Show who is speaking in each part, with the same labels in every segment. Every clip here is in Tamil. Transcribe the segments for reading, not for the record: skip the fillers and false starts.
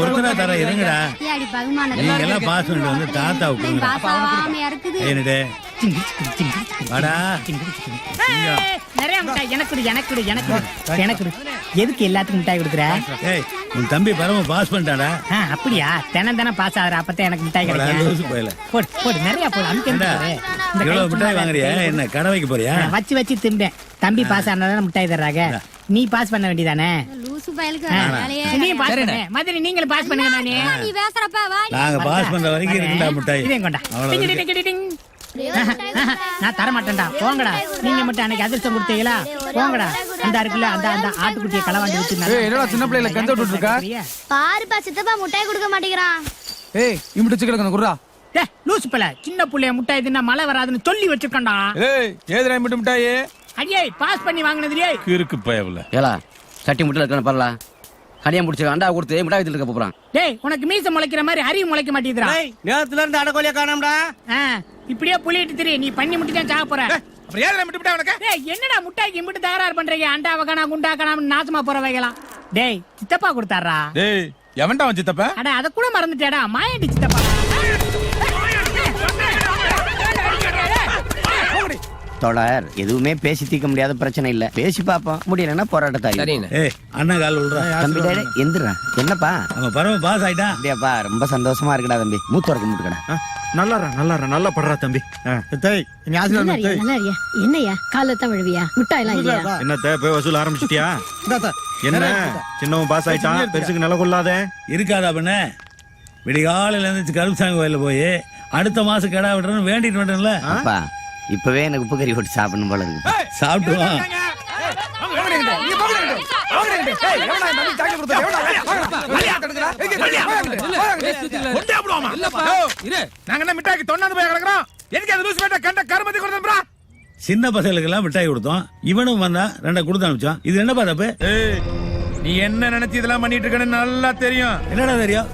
Speaker 1: ஒருத்தரா தர இருங்கடா. நீங்க எல்லாம் பாஸ் பண்ணிட்டு வந்து தாத்தாவுக்கு என்னடே வாடா.
Speaker 2: நிறைய மிட்டாய் எனக்கு எதுக்கு எல்லாத்துக்கும் மிட்டாய் கொடுக்குற?
Speaker 1: உன் தம்பி பரம பாஸ் பண்ணிட்டாடா.
Speaker 2: அப்படியா? தினம் பாஸ் ஆகுற அப்பதான் எனக்கு மிட்டாய் கிடைக்கும். போடு நிறைய போடு.
Speaker 1: இவ்வளவு மிட்டாய் வாங்குறியா? என்ன கடை வைக்க போறியா?
Speaker 2: வச்சு திம்பேன். தம்பி பாஸ் ஆனாதான் மிட்டாய் தர்றாங்க. நீ பாஸ் பண்ண வேண்டியதானே? நீங்களும் பாஸ் பண்ணுங்க.
Speaker 1: நாங்க பாஸ் பண்ற வரைக்கும் இருக்குடா மிட்டாய்.
Speaker 2: நான் தர மாட்டேன்டா. போங்கடா. நீங்க மட்டும் அன்னைக்கு அதிர்ஷ்டம் கொடுத்தீங்களா? போங்கடா. அந்த இருக்குல்ல அந்த ஆட்டுக்குட்டியை களவாண்டி வச்சிருந்தாங்க.
Speaker 3: என்னடா சின்ன பிள்ளைல கந்த விட்டு இருக்கா?
Speaker 4: பாருப்பா சித்தப்பா முட்டாய் கொடுக்க மாட்டேங்கிறான்.
Speaker 3: ஏய் இம்மிட்டு சிக்கல குறா.
Speaker 2: டேய் லூசு பல. சின்ன புள்ளைய முட்டாய் தின்னா மழை வராதுன்னு சொல்லி வச்சிருக்கேன்டா.
Speaker 3: ஏய் ஏதுடா இம்மிட்டு முட்டாய்?
Speaker 2: அடியே பாஸ் பண்ணி வாங்குனதுலயே
Speaker 5: கிறுக்கு பயவுல.
Speaker 6: ஏலா சட்டி முட்டல இருக்கன பரல. கடியம் புடிச்சு அண்டா கொடுத்து முட்டாய் வித்துட்டு இருக்க போறான்.
Speaker 2: டேய் உனக்கு மீச முளைக்கிற மாதிரி அறிவு முளைக்க மாட்டேங்குதுடா.
Speaker 7: டேய் நேரத்துல இருந்து அடகோலிய காணோம்டா.
Speaker 2: இப்படியே புளியிட்டு திரி. நீ பண்ணி முட்டி தான் சாக போற.
Speaker 3: அப்புறம் ஏதுடா இம்மிட்டு முட்டாய் உனக்கு?
Speaker 2: டேய் என்னடா முட்டாய்க்கு இம்மிட்டு தகராறு பண்றீங்க? அண்டாவ காணா குண்டா காணாம நாசமா போற வைக்கலாம். டேய் சித்தப்பா கொடுத்தாரா?
Speaker 3: டேய் எவன்டா அவன் சித்தப்பா?
Speaker 2: அட அத கூட மறந்துட்டேடா. மாயண்டி சித்தப்பா.
Speaker 6: தொடர் எதுவுமே பேசி தீர்க்க முடியாத பிரச்சனை இல்ல. பேசி பாப்போம். முடியலன்னா போராட்டத்தாரி.
Speaker 1: அண்ணா கால் விடுறா.
Speaker 6: தம்பி எந்திரா. என்னப்பா
Speaker 1: அவன் பரம பாஸ் ஆயிட்டான்.
Speaker 6: அப்படியாப்பா? ரொம்ப சந்தோஷமா இருக்குடா தம்பி. மூத்தோருக்கு முட்டுக்கடா.
Speaker 7: நல்லா படுறா தம்பி.
Speaker 4: என்னையா காலத்தான் விழுவியா? முட்டாய் எல்லாம் இல்லையா?
Speaker 7: என்னத்த போய் வசூல் ஆரம்பிச்சிட்டியா? என்ன சின்னவன் பாஸ் ஆயிட்டான், பெருசுக்கு நில கொள்ளாத
Speaker 1: இருக்காதா பண்ண? விடிகாலையில இருந்து கருப்புசாமி கோயில போய் அடுத்த மாசம் கடா விடுறேன்னு வேண்டிட்டு வேண்டேன்ல.
Speaker 6: அப்பா இப்பவே எனக்கு உப்பு கறி போட்டு சாப்பிடணும் போல இருக்கு.
Speaker 1: சாப்பிட்டுவான். சின்ன பசங்களுக்கு எல்லாம் மிட்டாய் கொடுத்தோம். இவனும் வந்தா ரெண்டா கொடுத்து அனுப்பிச்சான். இது என்னப்பா தப்பு?
Speaker 3: நீ என்ன நினைச்சு இதெல்லாம் பண்ணிட்டு இருக்கன்னு நல்லா தெரியும்.
Speaker 1: என்னடா தெரியும்?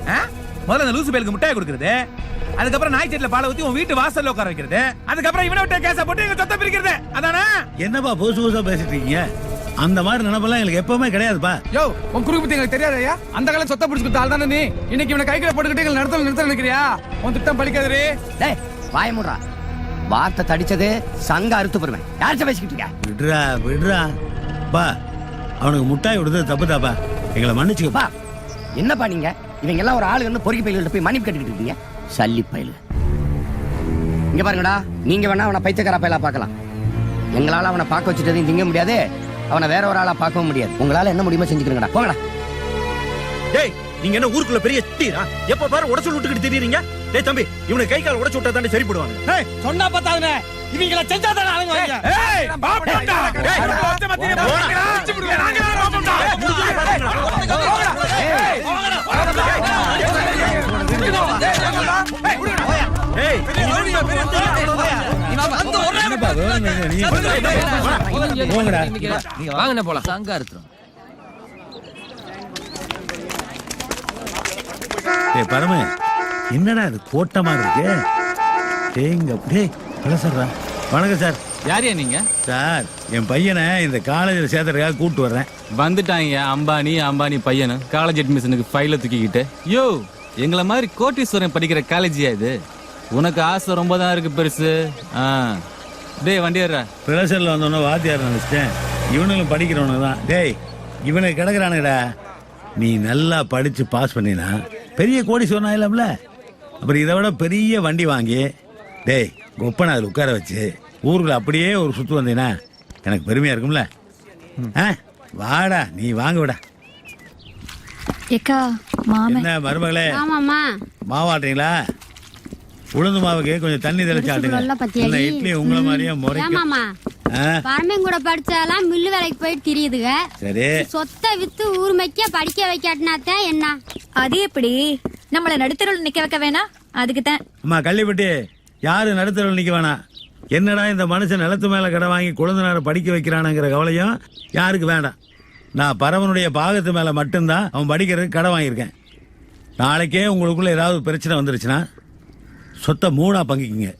Speaker 3: முதல்ல அந்த லூசு பேருக்கு மிட்டாய் கொடுக்கறது, அதுக்கப்புறம் நாய் செட்ல பாலை ஊத்தி உன் வீட்டு வாசல்ல உட்கார வைக்கிறது, அதுக்கப்புறம் இவனை விட்ட கேஸ போட்டு எங்க சொத்தை பிரிக்கிறது. அதானே?
Speaker 1: என்னப்பா புதுசா பேசிட்டு இருக்கீங்க? அந்த மாதிரி நினைப்பெல்லாம் எங்களுக்கு எப்பவுமே கிடையாதுப்பா.
Speaker 3: யோ உன் குறுக்கு பத்தி எங்களுக்கு தெரியாதயா? அந்த காலம் சொத்தை பிடிச்சு கொடுத்த ஆள் தானே நீ. இன்னைக்கு இவனை கைக்குள்ள போட்டுக்கிட்டு எங்களை நிறுத்த நினைக்கிறியா? உன் திட்டம் பலிக்காதே.
Speaker 6: டேய் வாய மூடுறா. வார்த்தை தடிச்சது சங்க அறுத்து போடுவேன். யார்கிட்ட பேசிக்கிட்டு இருக்க?
Speaker 1: விடுறா பா. அவனுக்கு முட்டாய் விடுறது தப்பு தாப்பா. எங்களை மன்னிச்சுக்கப்பா.
Speaker 6: என்னப்பா நீங்க இவங்க எல்லாம் ஒரு ஆளுங்க பொறுக்கி பயில்கிட்ட போய் மன்னிப்பு கட்டிக்கிட்டு இருக்கீங்க. சல்லி பயிலு. இங்க பாருங்கடா, நீங்க வேணா அவனை பைத்தியக்கார பயிலா பார்க்கலாம். எங்களால அவனை பார்க்க வச்சுட்டதையும் திங்க முடியாது, அவனை வேற ஒரு ஆளா பார்க்கவும் முடியாது. உங்களால என்ன முடியுமோ செஞ்சுக்கிறீங்கடா. போங்கடா.
Speaker 7: டேய் நீங்க என்ன ஊருக்குள்ள பெரிய டீரா? எப்ப பாரு உடைச்சு விட்டுக்கிட்டு திரியறீங்க. டேய் தம்பி இவனை கை கால் உடைச்சு விட்டா தானே சரி போடுவாங்க.
Speaker 3: டேய் சொன்னா பத்தாதுனே. இவங்கள செஞ்சா தானே ஆளுங்க வாங்க. ஏய் பாப்படா. டேய் ஒத்த மத்தியில போறா. நாங்க பாப்படா.
Speaker 7: ஏய்
Speaker 6: வாங்கண்ணே போலாம். சங்கா இருக்கிறோம்.
Speaker 1: பரம என்னடா இது கோட்டமா இருக்கு? வணக்கம் சார்.
Speaker 5: யாரையா நீங்க?
Speaker 1: சார் என் பையனை இந்த காலேஜில் சேர்த்துறதுக்காக கூப்பிட்டு வர்றேன்.
Speaker 5: வந்துட்டாங்க அம்பானி பையனு காலேஜ் அட்மிஷனுக்கு ஃபைல தூக்கிக்கிட்டு. யோ எங்களை மாதிரி கோட்டீஸ்வரன் படிக்கிற காலேஜியா இது? உனக்கு ஆசை ரொம்ப தான் இருக்கு பெருசு. டேய் வண்டி ஏறா.
Speaker 1: பிரஷர்ல வந்தோன்னா வாத்தியார் நினைச்சிட்டேன். இவனுங்களும் படிக்கிறவனு தான். டேய் இவனுக்கு கிடக்குறானுங்கடா. நீ நல்லா படிச்சு பாஸ் பண்ணினா பெரிய கோடீஸ்வரன் ஆயிலாம்ல. அப்புறம் இதை விட பெரிய வண்டி வாங்கி டேய் கொப்பனை அதில் உட்கார வச்சு ஊருக்குள்ள அப்படியே ஒரு சுத்து வந்தீங்கன்னா எனக்கு பெருமையா இருக்கும்ல. வாடா நீ வாங்க விடா. என்ன மருமகளே மாவாட்டுறீங்களா? உளுந்து மாவுக்கு கொஞ்சம் தண்ணி தெளிச்சாட்டுங்க. இட்லி உங்களை மாதிரியே முறைக்கும்.
Speaker 4: பரமையும் கூட படிச்சாலாம் மில்லு வேலைக்கு போயிட்டு தெரியுதுங்க.
Speaker 1: சரி
Speaker 4: சொத்தை வித்து ஊர் மைக்க படிக்க வைக்காட்டினாத்தான் என்ன?
Speaker 8: அது எப்படி? நம்மள நடுத்தரவுல நிக்க வைக்க வேணா? அதுக்குதான்.
Speaker 1: அம்மா கள்ளிப்பட்டி யாரு நடுத்தரவுல நிக்க வேணாம். என்னடா இந்த மனுஷன் நிலத்து மேல கடை வாங்கி குழந்தைனார படிக்க வைக்கிறானுங்கிற கவலையும் யாருக்கு வேண்டாம். நான் பரவனுடைய பாகத்து மேல மட்டும்தான் அவன் படிக்கிறதுக்கு கடை வாங்கியிருக்கேன். நாளைக்கே உங்களுக்குள்ள ஏதாவது பிரச்சனை வந்துருச்சுன்னா சொத்தை 3ஆ பங்கிக்குங்க.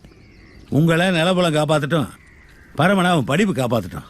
Speaker 1: உங்களை நிலபலம் காப்பாற்றட்டும், பரமனை அவன் படிப்பு காப்பாற்றட்டும்.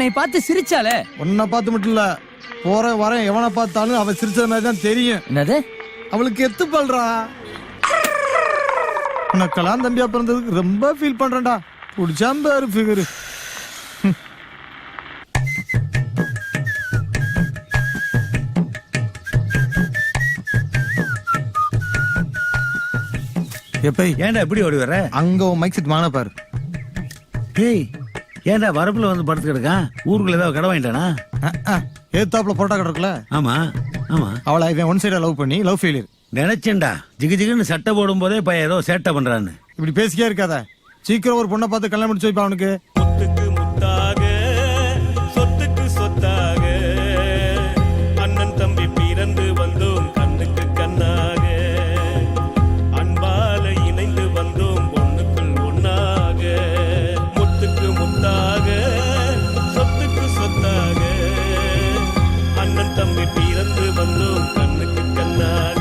Speaker 9: என்னை பார்த்து சிரிச்சாலே.
Speaker 10: உன்னை பார்த்து மட்டும் இல்ல, போற வரேன் எவனை பார்த்தாலும் அவ சிரிச்ச மாதிரி தான் தெரியும்.
Speaker 9: என்னது?
Speaker 10: அவளுக்கு எத்து பல்றா. உனக்கெல்லாம் தம்பியா பிறந்ததுக்கு ரொம்ப ஃபீல் பண்றேன்டா. புடிச்சாம்பாரு ஃபிகரு. எப்ப
Speaker 1: ஏன்டா இப்படி ஓடி வர?
Speaker 10: அங்க மைக் செட் வாங்கின பாரு.
Speaker 1: டேய் ஏன்டா வரப்புல வந்து படுத்து கிடக்கான்? ஊருக்குள்ள ஏதாவது கடை வாங்கிட்டானா?
Speaker 10: ஏத்தாப்புல போட்டா கிடக்குல.
Speaker 1: ஆமா ஆமா.
Speaker 10: அவளை இவன் ஒன் சைடா லவ் பண்ணி லவ் ஃபெயிலியர்.
Speaker 1: நினைச்சேன்டா ஜிகு ஜிகுன்னு சட்டை போடும் போதே பையன் ஏதோ சேட்டை பண்றான்னு.
Speaker 10: இப்படி பேசிக்கே இருக்காத. சீக்கிரம் ஒரு பொண்ணை பார்த்து கல்யாணம் முடிச்சு வைப்பா அவனுக்கு.
Speaker 11: முத்துக்கு முத்தாக சொத்துக்கு சொத்தாக அண்ணன் தம்பி பிறந்து வந்தோம் கண்ணுக்கு கண்ணாக அன்பால இணைந்து வந்தோம் ஒண்ணுக்குள் ஒண்ணாக முத்துக்கு முத்தாக சொத்துக்கு சொத்தாக அண்ணன் தம்பி பிறந்து வந்தோம் கண்ணுக்கு கண்ணாக.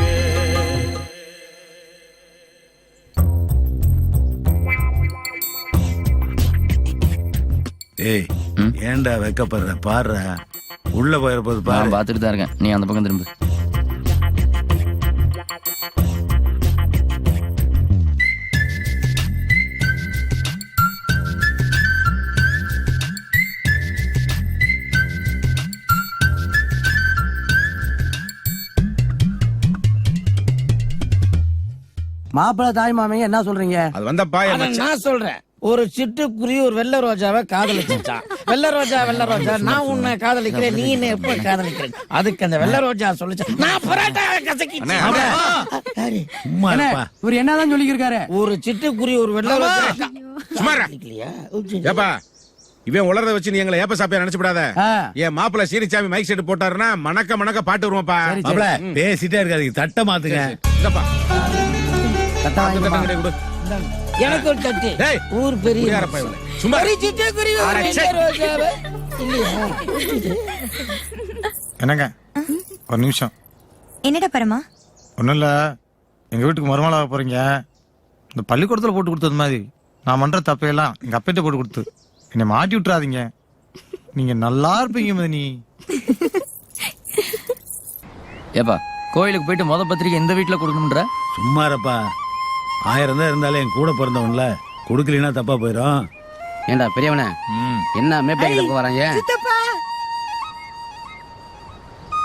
Speaker 1: ஏய் ஏன்டா வெக்கப்படுற? பாருடா உள்ள போயிருப்பது பாரு.
Speaker 9: நான் பார்த்துட்டு தான் இருக்கேன், நீ அந்த பக்கம் திரும்ப.
Speaker 6: மாப்பிள்ளை தாய் மாமைங்க என்ன சொல்றீங்க?
Speaker 7: அது வந்தப்பா
Speaker 2: நான் சொல்றேன். ஒரு சிட்டுக்குருவி ஒரு வெள்ளை ரோஜாவை காதலிச்சான். வெள்ளை ரோஜா நான் உன்னை காதலிக்கிறேன், நீ என்ன எப்ப காதலிக்கிறேன்? அதுக்கு அந்த வெள்ளை ரோஜா சொல்லுச்சு, நான் பரோட்டா கசக்கிட்டேன்.
Speaker 1: சும்மா இருப்பா.
Speaker 6: இவர் என்னதான் சொல்லியிருக்காரு?
Speaker 2: ஒரு சிட்டுக்குருவி ஒரு வெள்ளை ரோஜா
Speaker 7: சுமாரா
Speaker 2: இல்லையா?
Speaker 7: ஏப்பா இவன் உளறத வச்சு நீ எங்களை ஏப்ப சாப்பியா நினைச்சுடாத. என் மாப்பிள்ள சீனிச்சாமி மைக் செட் போட்டாருன்னா மணக்க மணக்க பாட்டு வருவாப்பா.
Speaker 1: மாப்ள, பேசிட்டே இருக்காது, தட்டை மாத்துங்க.
Speaker 7: இந்தப்பா
Speaker 6: தட்டை வாங்கி
Speaker 7: தட்டை கிடையாது கொடு.
Speaker 2: எனக்கு ஒரு தட்டு.
Speaker 7: டேய்,
Speaker 2: ஊர் பெரிய
Speaker 7: குடியாரப்பா இவனை. சும்மா
Speaker 2: ஒரு சிட்டுக்குருவி ஒரு வெள்ளை ரோஜாவை இல்லையா?
Speaker 10: என்னங்க ஒரு நிமிஷம்.
Speaker 8: என்னடா பரமா?
Speaker 10: ஒன்றும் இல்லை, எங்கள் வீட்டுக்கு மருமலாக போகிறீங்க. இந்த பள்ளிக்கூடத்தில் போட்டு கொடுத்தது மாதிரி நான் பண்ணுற தப்பையெல்லாம் எங்கள் அப்பையிட்ட போட்டு கொடுத்து என்னை மாட்டி விட்டுறாதீங்க. நீங்கள் நல்லா இருப்பீங்க மதினி.
Speaker 9: ஏப்பா கோயிலுக்கு போயிட்டு முத பத்திரிக்கை இந்த வீட்டுல கொடுக்கணும்ன்ற?
Speaker 1: சும்மா இருப்பா. 1000 தான் இருந்தாலும் என் கூட பிறந்தவன்ல, கொடுக்கலனா தப்பா போயிடும்.
Speaker 6: ஏண்டா பெரியவனே, என்ன மேப்பிங்க வராங்க?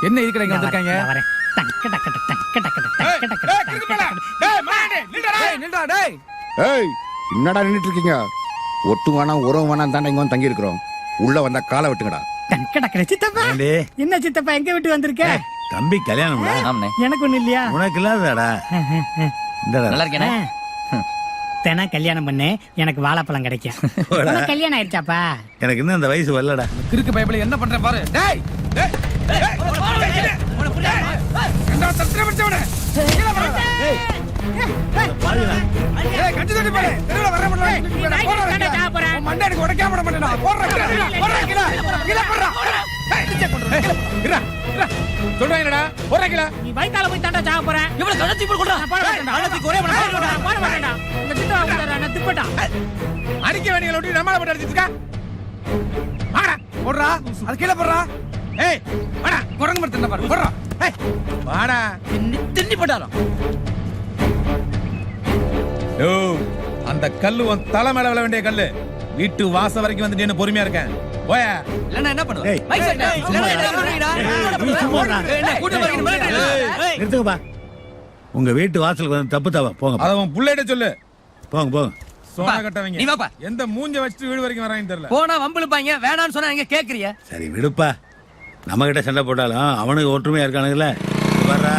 Speaker 3: என்ன இருக்கிற இங்க வந்திருக்காங்க?
Speaker 2: வரேன். டக்கு டக்கு டக்கு டக்கு டக்கு டக்கு டக்கு டக்கு
Speaker 3: டேய்,
Speaker 2: டக்கு
Speaker 3: கிறுக்கு
Speaker 2: டக்கு.
Speaker 3: டேய், மாடே, நில்லுடா டேய்.
Speaker 6: ஏய் என்னடா நின்னுட்டு இருக்கீங்க? ஒட்டு வேணாம் உறவு வேணாம் தாண்டா இங்க வந்து தங்கி இருக்கிறோம். உள்ள வந்தா காலை வெட்டுங்கடா.
Speaker 2: டக்கு டக்கு. சித்தப்பா
Speaker 1: ஏண்டி?
Speaker 2: என்ன சித்தப்பா எங்க விட்டு வந்திருக்க?
Speaker 1: தம்பி கல்யாணம்டா.
Speaker 9: ஆமாண்ணே.
Speaker 2: எனக்கு ஒண்ணு இல்லையா?
Speaker 1: உனக்கு இல்லாதடா. இந்தடா.
Speaker 9: நல்லா இருக்கேனே.
Speaker 2: தினம் கல்யாணம் பண்ணு, எனக்கு வாழைப்பழம் கிடைக்கும். உனக்கு கல்யாணம் ஆயிடுச்சாப்பா?
Speaker 1: எனக்கு இன்னும் அந்த வயசு வரலடா.
Speaker 3: கிறுக்கு பைபிள் என்ன பண்ற பாரு. டேய் டேய் டேய், என்ன தத்திர பிடிச்சவனே? கீழ போடா. ஏய் கஞ்சி தண்ணி போடு. தெருவுல வர மாட்டேன். மண்டைக்கு உடைக்காம விட மாட்டேன்டா. போடுற கீழ போடுறா. ஏய் டிச்சே கொண்டு இறா இறா. சொல்றேன்டா. போடுற கீழ.
Speaker 2: நீ வயித்தால போய் தாண்டா சாக போறேன்.
Speaker 3: இவள கழுத்தி போடு கொண்டா.
Speaker 2: போட மாட்டேன்டா.
Speaker 3: கழுத்தி ஒரே
Speaker 2: போட மாட்டேன்டா. இந்த சித்தப்பா வந்துடா, நான் திப்பட்டா.
Speaker 3: அடிக்க வேண்டியல விட்டு நம்மள போட்டு அடிச்சிட்டு இருக்கா? வாடா போடுறா. அது கீழ போடுறா. ஏய் வாடா, குரங்கு மரத்துல என்ன பாரு. போடுறா. ஏய் வாடா. தின்னி போட்டாலும். யோ அந்த கல்லு உன் தலை மேல விழ வேண்டிய கல்லு. வீட்டு வாசல் வரைக்கும் வந்து நின்னு பொறுமையா இருக்கேன். போயா. இல்லன்னா என்ன பண்ணுவ?
Speaker 1: ஏய்,
Speaker 3: மைக் செட். இல்லன்னா என்ன பண்ணுவீடா?
Speaker 1: நீ சும்மா இருடா.
Speaker 3: என்ன கூட்டி வரீங்க?
Speaker 1: நிறுத்துங்கப்பா. உங்க வீட்டு வாசலுக்கு வந்து தப்பு தவா. போங்க
Speaker 3: அத உன் புள்ளையிட்ட சொல்லு.
Speaker 1: போங்க போங்க.
Speaker 3: சோனா கட்டவங்க.
Speaker 9: நீ வாப்பா.
Speaker 3: எந்த மூஞ்ச வச்சிட்டு வீடு வரைக்கும் வராங்கன்னு தெரியல.
Speaker 9: போனா வம்பிழுப்பாங்க, வேணான்னு சொன்னா எங்க கேக்குறிய?
Speaker 1: சரி விடுப்பா. நம்ம கிட்ட சண்டை போட்டாலும் அவனுக்கு ஒற்றுமையா இருக்கானுங்களே. வர்ற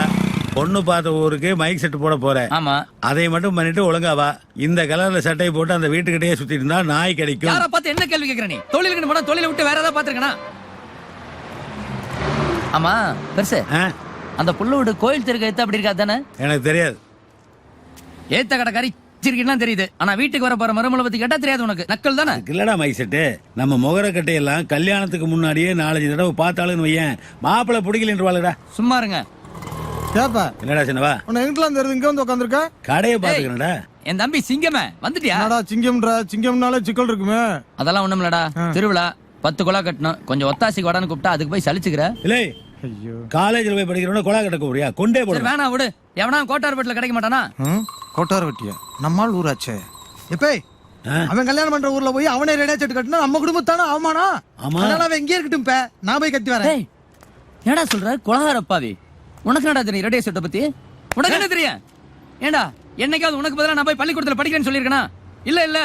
Speaker 1: பொண்ணு பார்த்த ஊருக்கு மைக் செட் போட போறேன்.
Speaker 9: ஆமா.
Speaker 1: அதை மட்டும் பண்ணிட்டு ஒழுங்கா வா. இந்த கலர்ல சட்டையை போட்டு அந்த வீட்டுக்கிட்டே சுத்திட்டு இருந்தா நாய் கிடைக்கும்.
Speaker 9: யார பார்த்து என்ன கேள்வி கேக்குற நீ? தொழிலுக்கு போனா தொழிலை விட்டு வேற ஏதாவது பாத்துருக்கனா? ஆமா பெருசு,
Speaker 1: ஆ?
Speaker 9: அந்த புள்ள வீடு கோயில் தெருக்கு எத்த அப்படி இருக்கா தானே?
Speaker 1: எனக்கு தெரியாது.
Speaker 9: ஏத்த கடைக்காரி சிரிக்கலாம் தெரியுது, ஆனா வீட்டுக்கு வர போற மருமலை பத்தி கேட்டா தெரியாது உனக்கு. நக்கல் தானே?
Speaker 1: இல்லடா மைக் செட்டு. நம்ம முகர கட்டையெல்லாம் கல்யாணத்துக்கு முன்னாடியே 4-5 தடவை பார்த்தாலுன்னு வையன், மாப்பிள்ளை பிடிக்கலன்றவாளுடா.
Speaker 9: சும்மா இருங்க.
Speaker 10: கேப்பா
Speaker 1: என்னடா சின்னவா?
Speaker 10: உன்னை எங்கிட்டலாம் தெரியுது? இங்க வந்து உட்காந்துருக்க.
Speaker 1: கடையை பாத்துக்கணும்டா.
Speaker 9: என் தம்பி சிங்கமே வந்துட்டியா?
Speaker 10: என்னடா சிங்கம்ன்ற? சிங்கம்னாலே சிக்கல் இருக்குமே.
Speaker 9: அதெல்லாம் ஒண்ணுமில்லடா. திருவிழா 10 குழா கட்டணும். கொஞ்சம் ஒத்தாசிக்கு வடான்னு கூப்பிட்டா அதுக்கு போய் சலிச்சுக்கிற.
Speaker 1: இல்லை காலேஜில் போய் படிக்கிறவன கொலா கட்ட கூறியா கொண்டே
Speaker 9: சரி
Speaker 1: போடு.
Speaker 9: வேணாம் விடு. எவனா கோட்டார்பேட்டில் கிடைக்க மாட்டானா?
Speaker 10: கோட்டார் வெட்டியா நம்மால் ஊராச்சே.
Speaker 3: எப்பே அவன் கல்யாணம் பண்ற ஊர்ல போய் அவனே ரெடியா செட்டு கட்டினா நம்ம குடும்பத்தானே அவமானம்.
Speaker 1: ஆமா.
Speaker 3: அதனால அவன் எங்கே இருக்கட்டும் பே, நான் போய் கட்டி வரேன்.
Speaker 9: டேய் என்னடா சொல்ற கொலகார அப்பாவி? உனக்கு என்னடா தெரியும் ரேடியோ செட்டை பத்தி? உனக்கு என்ன தெரியும்? ஏண்டா என்னைக்காவது உனக்கு பதிலா நான் போய் பள்ளிக்கூடத்துல படிக்கிறேன்னு சொல்லியிருக்கேனா? இல்ல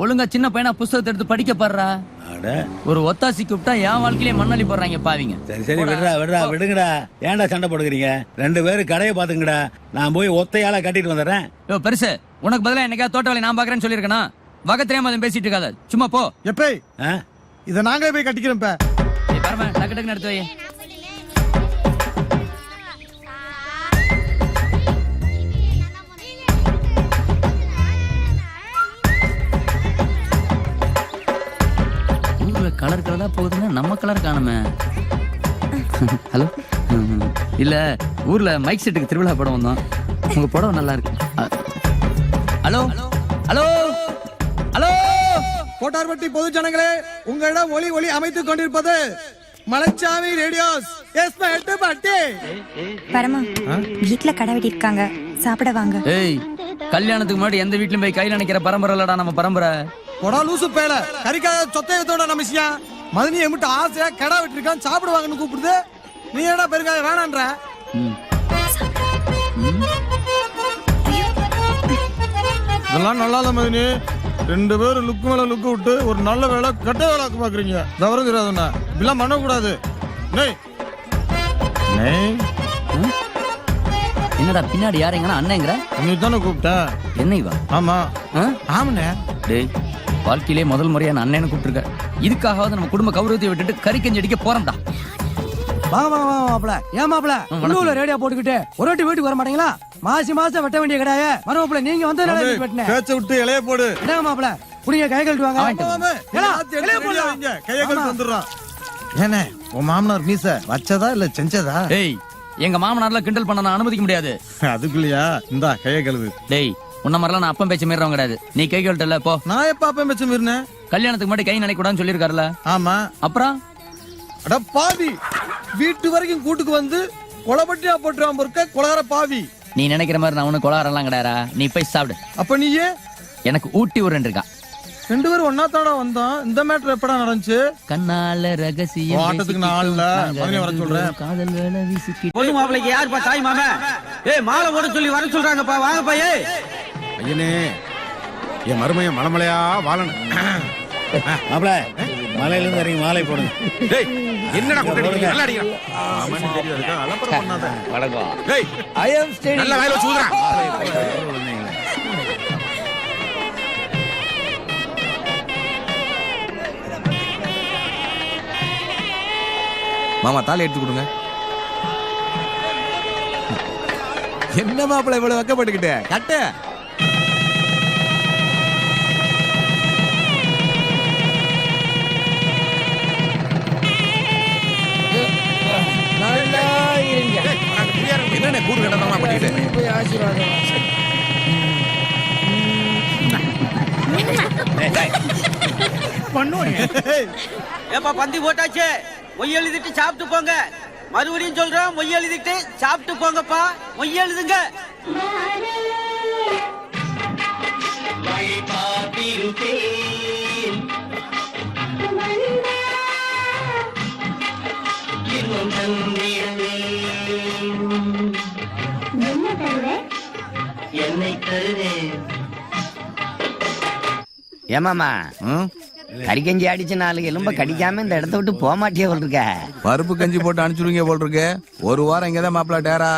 Speaker 9: ஒழுங்கா சின்ன பையனா புஸ்தகத்தை எடுத்து படிக்க பாடுறா.
Speaker 1: அட
Speaker 9: ஒரு ஒத்தாசி கூப்பிட்டா என் வாழ்க்கையிலே மண்ணள்ளி போடுறாங்க பாவிங்க.
Speaker 1: சரி விடுங்கடா. ஏன்டா சண்டை போடுக்கிறீங்க? 2 பேரும் கடையை பாத்துங்கடா. நான் போய் ஒத்தையால கட்டிட்டு வந்துடுறேன்.
Speaker 9: யோ பெருசு, உனக்கு பதிலா என்னைக்காவது தோட்ட வேலை நான் பாக்குறேன்னு சொல்லியிருக்கேனா? வகை தெரியாம அதை பேசிட்டு இருக்காத, சும்மா போ.
Speaker 3: எப்பே
Speaker 1: ஆ?
Speaker 3: இத நாங்களே போய் கட்டிக்கிறோம் பே.
Speaker 9: ஏய் பரம டக்கு டக்குன்னு எடுத்து வை. ஊர்ல கலர் கலரா போகுதுன்னா நம்ம கலர் காணுமே. ஹலோ இல்ல ஊர்ல மைக் செட்டுக்கு திருவிழா படம் வந்தோம். உங்க படம் நல்லா இருக்கு. ஹலோ ஹலோ ஹலோ
Speaker 3: கோட்டார்பட்டி பொது ஜனங்களே, உங்களிடம் ஒளி அமைத்துக் கொண்டிருப்பது மலைச்சாமி ரேடியோஸ். பட்டி
Speaker 8: பரமா வீட்ல கடை வெட்டி இருக்காங்க, சாப்பிட வாங்க.
Speaker 9: ஏய் கல்யாணத்துக்கு முன்னாடி எந்த வீட்லயும் போய் கையில நினைக்கிற பரம்பரை இல்லடா நம்ம பரம்பரை.
Speaker 3: கொடா லூசு பேல கறிக்காத சொத்தையத்தோட நம்ம விஷயா மதனி எம்பிட்டு ஆசையா கடை விட்டுருக்கான் சாப்பிடுவாங்கன்னு கூப்பிடுது. நீ ஏடா பெருக்காக வேணான்ற?
Speaker 10: இதெல்லாம் நல்லா இல்ல மதினி. 2 பேரும் லுக்கு மேல லுக்கு விட்டு ஒரு நல்ல வேலை கெட்ட வேலை பாக்குறீங்க. தவறு தெரியாதுண்ணா, இப்படிலாம் பண்ணக்கூடாது.
Speaker 9: என்னடா பின்னாடி யாருங்கன்னா அண்ணங்கிற?
Speaker 10: நீ தானே கூப்பிட்ட?
Speaker 9: என்ன இவா?
Speaker 10: ஆமா ஆமாண்ணே.
Speaker 9: டேய் வாழ்க்கையிலே முதல் முறையா நான் அண்ணன்னு கூப்பிட்டுருக்க. இதுக்காகவாவது நம்ம குடும்ப கௌரவத்தை விட்டுட்டு கறி கஞ்சி அடிக்க போறோம்டா.
Speaker 3: வாங்க மாப்பிள. ஏன் மாப்பிள உள்ளூர்ல ரேடியோ போட்டுக்கிட்டு ஒரு வாட்டி வீட்டுக்கு வர மாட்டீங்களா? மாசம் வெட்ட வேண்டிய கிடையாது. மரமாப்பிள நீங்க வந்து வெட்டினேன்.
Speaker 10: பேச்ச விட்டு இலைய போடு.
Speaker 3: என்ன மாப்பிள புடிங்க கை கழட்டு வாங்க.
Speaker 10: கையை கழட்டு வந்துடுறான். ஏனே உன் மாமனார் மீச வச்சதா இல்ல செஞ்சதா?
Speaker 9: டேய் எங்க மாமனார்ல கிண்டல் பண்ண நான் அனுமதிக்க முடியாது.
Speaker 10: அதுக்குள்ளயா இந்தா கையை கழுவு.
Speaker 9: டேய் உன்ன மாதிரிலாம் நான் அப்பம் பேச்சு மீறவங்க கிடையாது. நீ கை கழட்டல போ.
Speaker 10: நான் எப்ப அப்பம் பேச்சு மீறினேன்?
Speaker 9: கல்யாணத்துக்கு முன்னாடி கை நினைக்க கூடாதுன்னு சொல்லியிருக்காருல.
Speaker 10: ஆமா.
Speaker 9: அப்புறம்
Speaker 3: அட பாவி, வீட்டு வரைக்கும் கூட்டுக்கு வந்து கொலப்பட்டியா போட்டுறான் பொறுக்க கொலகார பாவி.
Speaker 9: நீ நினைக்கிற மாதிரி நான் ஒண்ணு கொலாரெல்லாம் கிடையாரா. நீ போய் சாப்பிடு.
Speaker 3: அப்ப நீயே
Speaker 9: எனக்கு ஊட்டி ஒரு 2 இருக்கா.
Speaker 3: 2 பேரும் ஒன்னா தாடா வந்தோம். இந்த மேட்டர் எப்படா நடந்துச்சு?
Speaker 9: கண்ணால ரகசியம்
Speaker 10: ஆட்டத்துக்கு நான் இல்ல, மறுபடியும் வர சொல்றேன்.
Speaker 9: காதல் வேலை வீசிக்கிட்டு
Speaker 6: பொண்ணு மாப்பிளைக்கு யாருப்பா தாய் மாமா? ஏய் மாலை ஓட சொல்லி வர சொல்றாங்கப்பா, வாங்கப்பா. ஏய்
Speaker 7: ஐயனே, என் மருமைய மலமலையா வாழணும்.
Speaker 1: மாப்பிள மலையில இருந்து இறங்கி மாலை போடுங்க.
Speaker 7: டேய் என்னடா கொட்டடிக்கிறீங்க? நல்லா அடிங்க. ஆமான்னு தெரியாதுக்கா, அலப்பறம் பண்ணாத.
Speaker 1: வணக்கம்.
Speaker 7: டேய்
Speaker 2: ஐ அம் ஸ்டேடிங்.
Speaker 7: நல்ல வாயில வச்சு ஊதுறா.
Speaker 3: மாமா தாலி எடுத்து கொடுங்க. என்ன மாப்பிள இவ்வளவு வெக்கப்பட்டுக்கிட்டு கட்ட?
Speaker 7: என்னண்ணே கூடு கடனமா பண்ணிட்டு
Speaker 6: ஏப்பா பந்தி போட்டாச்சு, மொய் எழுதிட்டு சாப்பிட்டு போங்க. மறுபடியும் சொல்றோம், மொய் எழுதிட்டு சாப்பிட்டு போங்கப்பா. மொய் எழுதுங்க. ஏமாமா கறிக்கஞ்சி அடிச்சு 4 எலும்ப கடிக்காம இந்த இடத்த விட்டு போக மாட்டியே போல் இருக்க.
Speaker 3: பருப்பு கஞ்சி போட்டு அனுப்பிச்சுடுங்க போல் இருக்கு. 1 வாரம் இங்கதான் மாப்பிள டேரா.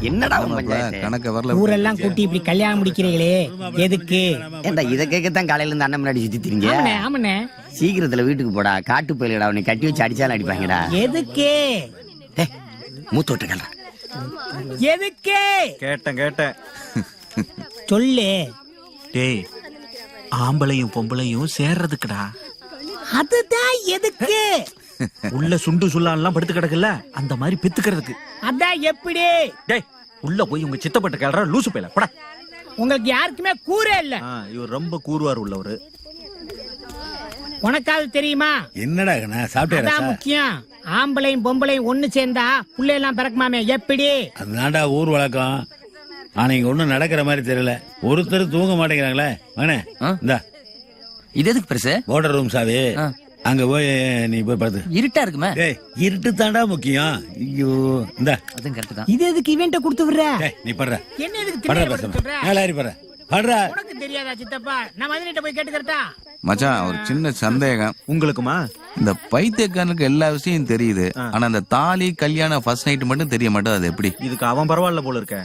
Speaker 6: என்னடா
Speaker 3: கணக்க வரல.
Speaker 2: ஊரெல்லாம் கூட்டி இப்படி கல்யாணம் முடிக்கிறீங்களே எதுக்கு?
Speaker 6: ஏண்டா இதை கேட்கத்தான் காலையில இருந்து அண்ணன் முன்னாடி சுத்தி திரிங்க.
Speaker 2: ஆமனே
Speaker 6: சீக்கிரத்துல வீட்டுக்கு போடா. காட்டு போயிலடா, அவனை கட்டி வச்சு அடிச்சாலும் அடிப்பாங்கடா.
Speaker 2: எதுக்கு?
Speaker 6: மூத்தோட்ட கல்ற
Speaker 2: எதுக்கு?
Speaker 7: கேட்டேன்.
Speaker 2: சொல்லு.
Speaker 3: டேய் ஆம்பளையும் பொம்பளையும் சேர்றதுக்குடா.
Speaker 2: அதுதான் எதுக்கு?
Speaker 3: உள்ள சுண்டு சுல்லான்லாம் படுத்து கிடக்குல்ல, அந்த மாதிரி பித்துக்கிறதுக்கு.
Speaker 2: அதான் எப்படி?
Speaker 3: டேய்
Speaker 7: உள்ள போய் உங்க சித்தப்பட்ட கேள்ற லூசு பையல பட.
Speaker 2: உங்களுக்கு யாருக்குமே கூரே இல்ல.
Speaker 7: இவர் ரொம்ப கூறுவார் உள்ளவரு.
Speaker 2: உனக்காவது தெரியுமா?
Speaker 1: என்னடா கண்ணா சாப்பிட்டேன்
Speaker 2: அதான் முக்கியம். ஆம்பளையும் பொம்பளையும் ஒண்ணு சேர்ந்தா புள்ளை எல்லாம் பிறக்குமாமே, எப்படி?
Speaker 1: அதுதான்டா ஊர் வழக்கம். ஆனா இங்க ஒண்ணும் நடக்கிற மாதிரி தெரியல. ஒருத்தர் தூங்க மாட்டேங்கிறாங்களே. வாணே இந்தா
Speaker 9: இது எதுக்கு பெருசு?
Speaker 1: போர்டர் ரூம் சாவி. அங்க போய் நீ போய் பார்த்து.
Speaker 9: இருட்டா இருக்குமே.
Speaker 1: டேய் இருட்டு தாண்டா முக்கியம். ஐயோ இந்தா
Speaker 9: அதுவும் கரெக்ட் தான்.
Speaker 2: இது எதுக்கு இவன்ட்ட கொடுத்து விடுற?
Speaker 1: டேய் நீ படுற.
Speaker 2: என்ன எதுக்கு
Speaker 1: படுற
Speaker 2: திண்ணையில
Speaker 1: பேசாம.
Speaker 2: படுத்து விடுற?
Speaker 1: மேலாரி படுற. படுற.
Speaker 2: உனக்கு தெரியாதா சித்தப்பா? நான் மதுரைட்ட போய் கேட்டுக்கிறட்டா?
Speaker 12: மச்சான் ஒரு சின்ன சந்தேகம்.
Speaker 7: உங்களுக்குமா?
Speaker 12: இந்த பைத்தியக்காரனுக்கு எல்லா விஷயம் தெரியுது, ஆனா அந்த தாலி கல்யாணம் ஃபர்ஸ்ட் நைட் மட்டும் தெரிய மாட்டேன். அது எப்படி?
Speaker 7: இதுக்கு அவன் பரவாயில்ல போல இருக்க.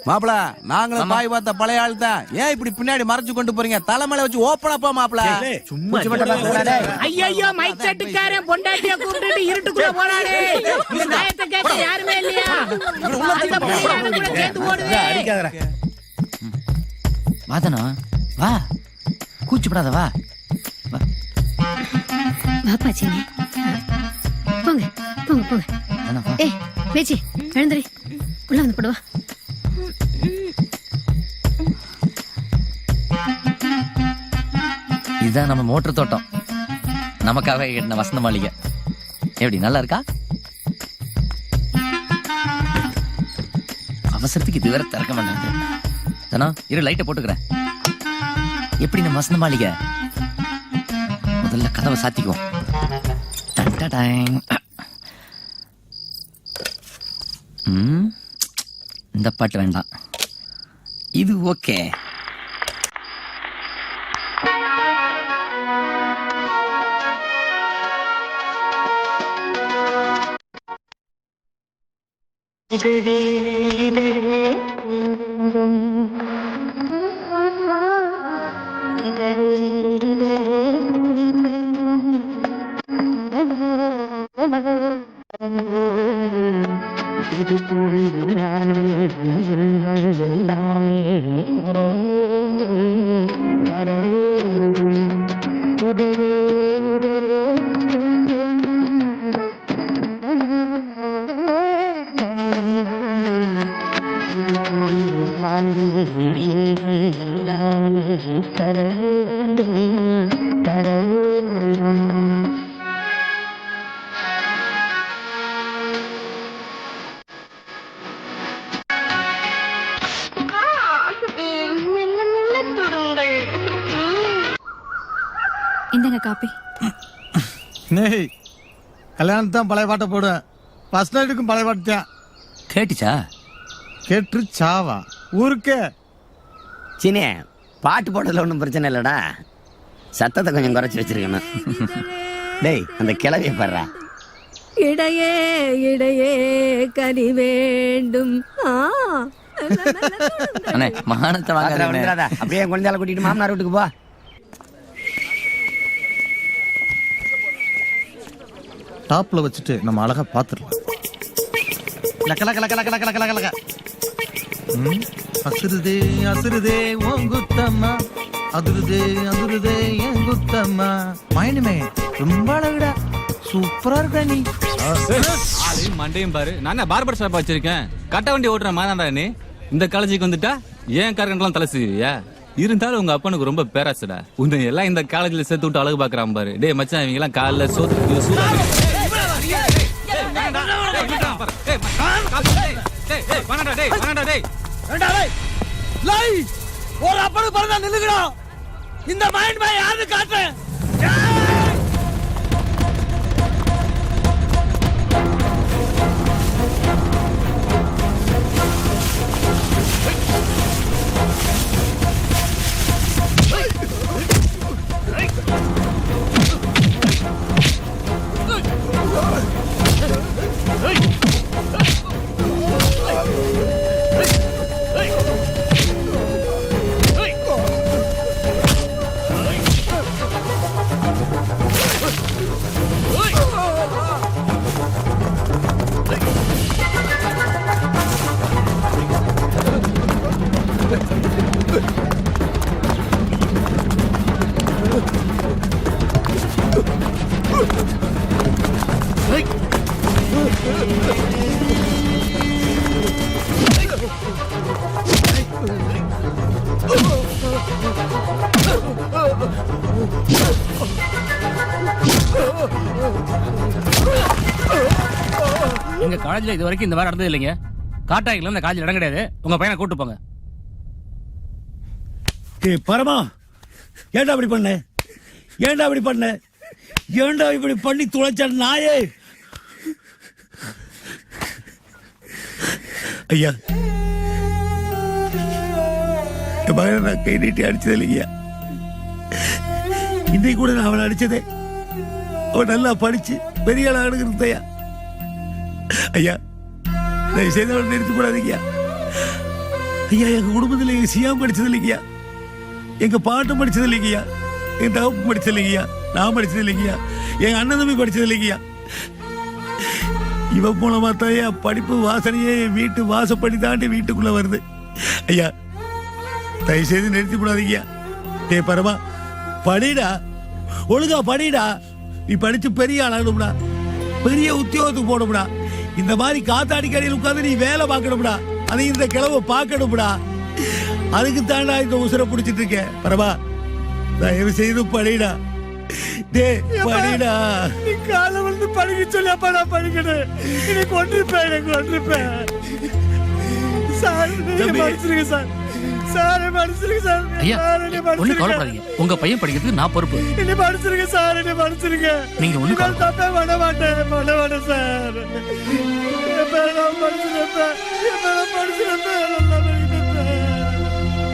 Speaker 12: மாப்பிள நாங்களும் பாய் பார்த்த பழைய ஆள் தான். ஏன் இப்படி பின்னாடி மறைச்சு கொண்டு போறீங்க? தலைமையில வச்சு ஓப்பனா போ மாப்பிள.
Speaker 7: சும்மா
Speaker 2: ஐயோ மைக் செட்டுக்காரன் பொண்டாட்டிய கூப்பிட்டு இருட்டுக்குள்ள போறானே. இந்த நாயத்தை கேட்க யாருமே இல்லையா? அந்த பொண்ணு கூட சேர்ந்து ஓடுதே.
Speaker 1: அடிக்காதடா.
Speaker 9: வாதனா வா, கூச்சப்படாத வா.
Speaker 4: வாப்பா சின்னி. போங்க போங்க போங்க. ஏய் பேச்சி எழுந்துரி. உள்ள வந்து போடுவா.
Speaker 9: இதுதான் நம்ம மோட்டர் தோட்டம். நமக்காக கட்டின வசந்த மாளிகை. எப்படி நல்லா இருக்கா? அவசரத்துக்கு இது வேற திறக்க மாட்டாங்க. தானா இரு லைட்டை போட்டுக்கிறேன். எப்படி நம்ம வசந்த மாளிகை? முதல்ல கதவை சாத்திக்குவோம். இந்த பாட்டு வேண்டாம், இது ஓகே.
Speaker 8: இந்தங்க காப்பி.
Speaker 10: நேய் கல்யாணத்து தான் பழைய பாட்டை போடுவேன். ஃபர்ஸ்ட் நைட்டுக்கும் பழைய பாட்டு தான்.
Speaker 9: கேட்டுச்சா?
Speaker 10: கேட்டு சாவா ஊருக்கே.
Speaker 6: சினே பாட்டு போட்டதுல ஒன்றும் பிரச்சனை இல்லடா, சத்தத்தை கொஞ்சம் குறைச்சி வச்சிருக்கணும். டேய் அந்த கிளவிய பாடுறா.
Speaker 8: இடையே இடையே கனி வேண்டும்.
Speaker 9: அண்ணே மானத்தை வாங்க.
Speaker 6: அப்படியே குழந்தையால கூட்டிட்டு மாமனார் வீட்டுக்கு போ.
Speaker 10: டாப்ல வச்சுட்டு நம்ம அழகா பாத்துடலாம். அசுருதே அசுருதே ஓங்குத்தம்மா, அதுருதே அதுருதே ஏங்குத்தம்மா. மைனுமே ரொம்ப அழகுடா, சூப்பரா இருக்கா நீ.
Speaker 5: மண்டையும் பாரு. நான் பார்பர் ஷாப் வச்சிருக்கேன். கட்ட வண்டி ஓட்டுற மாதாண்டா நீ. இந்த காலேஜுக்கு வந்துட்டா ஏன் காரங்கெல்லாம் தலை செய்வியா? இருந்தாலும் உங்க அப்பனுக்கு ரொம்ப பேராசுடா. உன்னை எல்லாம் இந்த காலேஜ்ல சேர்த்து விட்டு அழகு பாக்குறான் பாரு. டே மச்சான் இவங்க எல்லாம் காலைல
Speaker 2: ஒரு அப்பனு பிறந்தா நில்லுங்கடா. இந்த மைண்ட் பாய் யாரு காட்டுறேன்.
Speaker 6: எங்க காலேஜ்ல இது வரைக்கும் இந்த மாதிரி நடந்தது இல்லைங்க. காட்டாய்க்குள்ள இந்த காலேஜ்ல இடம் கிடையாது. உங்க பையனை கூட்டு போங்க.
Speaker 1: ஏய் பரமா, ஏன்டா அப்படி பண்ண? ஏன்டா அப்படி பண்ண? ஏன்டா இப்படி பண்ணி துளைச்ச நாயே? ஐயா, என் மகனை நான் கை நீட்டி அடிச்சது இல்லைங்கய்யா. இன்னைக்கு கூட நான் அவனை அடிச்சதே அவன் நல்லா படிச்சு பெரிய ஆள் ஆடுகிறதையா. ஐயா, தயவு செய்து அவனை நிறுத்தி கூடாதீங்கய்யா. ஐயா, எங்க குடும்பத்தில் எங்க சியாம் படிச்சது இல்லைங்கய்யா, எங்க பாட்டும் படிச்சது இல்லைங்கய்யா, எங்க தகப்பு படிச்சது இல்லைங்கய்யா, நான் படிச்சது இல்லைங்கய்யா, எங்க அண்ணன் தம்பி படிச்சது இல்லைங்கய்யா. இவன் மூலமா தான் படிப்பு வாசனையே என் வீட்டு வாசப்படி தாண்டி வீட்டுக்குள்ள வருது. ஐயா, தயவு செய்து நிறுத்தி கூடாதீங்கய்யா. டே பரமா, படிடா, ஒழுங்கா படிடா. நீ படிச்சு பெரிய ஆளாகணும்டா, பெரிய உத்தியோகத்துக்கு போகணும்டா. இந்த மாதிரி காத்தாடி கடையில் உட்காந்து நீ வேலை பார்க்கணும்டா, அதை இந்த கிழவை பார்க்கணும்டா. அதுக்கு தாண்டா இந்த உசுரை பிடிச்சிட்டு இருக்கேன். பரமா, தயவு செய்து படிடா. டே படிடா.
Speaker 3: நீ காலை வந்து படிக்க சொல்லி அப்பா நான் படிக்கணும். நீ கொண்டிருப்பேன், எனக்கு கொண்டிருப்பேன். சார் படிச்சிருங்க சார். சார் படிச்சிருங்க சார்.
Speaker 6: ஐயா, ஒண்ணு கவலைப்படாதீங்க. உங்க பையன் படிக்கிறதுக்கு நான் பொறுப்பு.
Speaker 3: என்ன படிச்சிருங்க சார், என்ன படிச்சிருங்க.
Speaker 6: நீங்க ஒண்ணு
Speaker 3: தப்பே பண்ண மாட்டேன் சார். படிச்சிருப்பேன்.